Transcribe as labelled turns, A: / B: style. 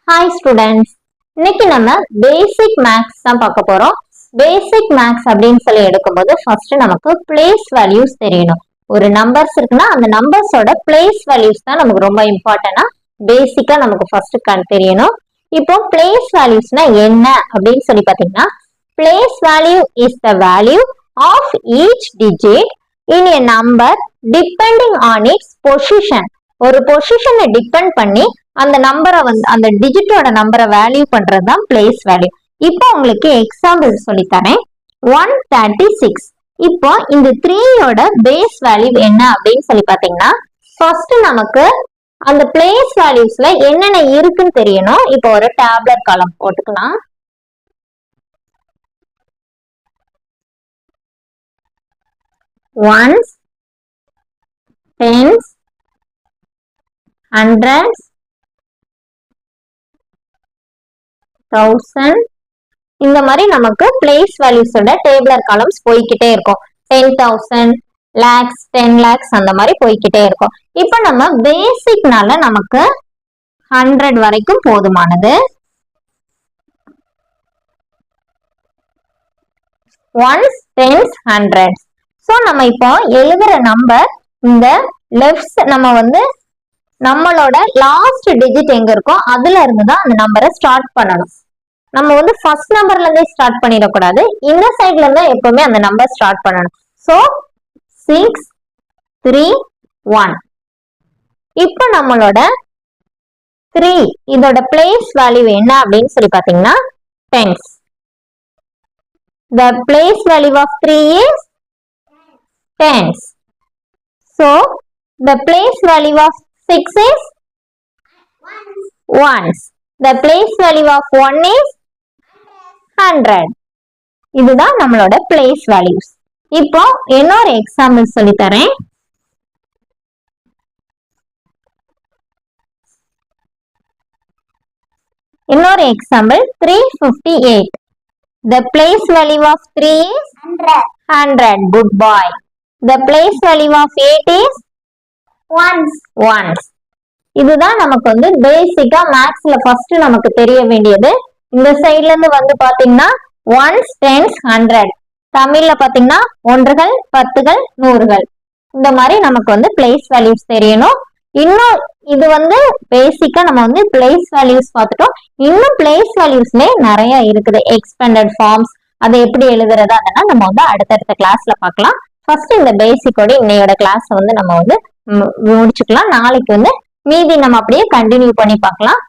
A: Hi students, இன்னைக்கு நம்ம பேசிக் maths தான் பார்க்க போறோம். பேசிக் மேக்ஸ் அப்படின்னு சொல்லி எடுக்கும்போது ஃபர்ஸ்ட் நமக்கு பிளேஸ் வேல்யூஸ் தெரியணும். ஒரு நம்பர்ஸ் இருக்குன்னா அந்த நம்பர்ஸோட பிளேஸ் வேல்யூஸ் தான் நமக்கு ரொம்ப இம்பார்ட்டன்டா பேசிக்கா நமக்கு ஃபர்ஸ்ட் தெரியணும். இப்போ பிளேஸ் வேல்யூஸ்னா என்ன அப்படின்னு சொல்லி பார்த்தீங்கன்னா, place value is the value of each digit in a number depending on its position. ஒரு பொசிஷனை டிபெண்ட் பண்ணி அந்த நம்பரை அந்த டிஜிட்டோட நம்பரை வேல்யூ பண்றது தான் பிளேஸ் வேல்யூ. இப்போ உங்களுக்கு எக்ஸாம்பிள் சொல்லித்தரேன். 136. இப்போ இந்த 3யோட பேஸ் வேல்யூ என்ன அப்படின்னு சொல்லி பாத்தீங்கன்னா, ஃபர்ஸ்ட் நமக்கு அந்த பிளேஸ் வேல்யூஸ்ல என்னென்ன இருக்குன்னு தெரியணும். இப்போ ஒரு டேப்லெட் காலம் போட்டுக்கலாம். ஒன்ஸ், டென்ஸ், ஹண்ட்ரட்ஸ், 1000, இந்த மாதிரி நமக்கு பிளேஸ் வேல்யூஸோட டேபிளர் காலம்ஸ் போய்கிட்டே இருக்கும். 10,000, lakhs, 10 lakhs அந்த மாதிரி போய்கிட்டே இருக்கும். இப்போ நம்ம பேசிக்னால நமக்கு 100 வரைக்கும் போதுமானது. Once, tense, hundreds. ஸோ நம்ம இப்போ எழுதுற நம்பர் இந்த லெஃப்ட் நம்ம நம்மளோட லாஸ்ட் டிஜிட் எங்க இருக்கோ அதுல இருந்து தான் அந்த நம்பரை ஸ்டார்ட் பண்ணணும். நம்ம ஃபர்ஸ்ட் நம்பர்ல இருந்தே ஸ்டார்ட் பண்ணிடக்கூடாது. இந்த சைட்ல இருந்தா எப்பவுமே அந்த நம்பர் ஸ்டார்ட் பண்ணணும். ஸோ 6, 3, 1. இப்போ நம்மளோட 3 இதோட பிளேஸ் வேல்யூ என்ன அப்படின்னு சொல்லி பாத்தீங்கன்னா tens. The place value of 3 is tens. So the place value of 6 is ones. The place value of 1 is 100. இதுதான் நம்மளோட பிளேஸ் வேல்யூஸ். இப்போ இன்னொரு எக்ஸாம்பிள் சொல்லி தரேன். இன்னொரு example 358. The place value of 3 is 100. Good boy. The place value of 8 is ones. இதுதான் நமக்கு பேசிக்கா மேக்ஸ்ல ஃபர்ஸ்ட் நமக்கு தெரிய வேண்டியது. இந்த சைட்ல இருந்து பாத்தீங்கன்னா ஒன்ஸ், டென்ஸ், 100. தமிழ்ல பாத்தீங்கன்னா ஒன்றுகள், பத்துகள், நூறுகள். இந்த மாதிரி நமக்கு பிளேஸ் வேல்யூஸ் தெரியணும். இன்னும் இது பேசிக்கா நம்ம பிளேஸ் வேல்யூஸ் பார்த்துட்டோம். இன்னும் பிளேஸ் வேல்யூஸ்ல நிறைய இருக்குது. எக்ஸ்பெண்டட் ஃபார்ம்ஸ் அதை எப்படி எழுதுறது அதெல்லாம் நம்ம அடுத்தடுத்த கிளாஸ்ல பார்க்கலாம். ஃபர்ஸ்ட் இந்த பேசிக்கோட இன்னையோட கிளாஸ் நம்ம முடிச்சுக்கலாம். நாளைக்கு மீதி நம்ம அப்படியே கண்டினியூ பண்ணி பார்க்கலாம்.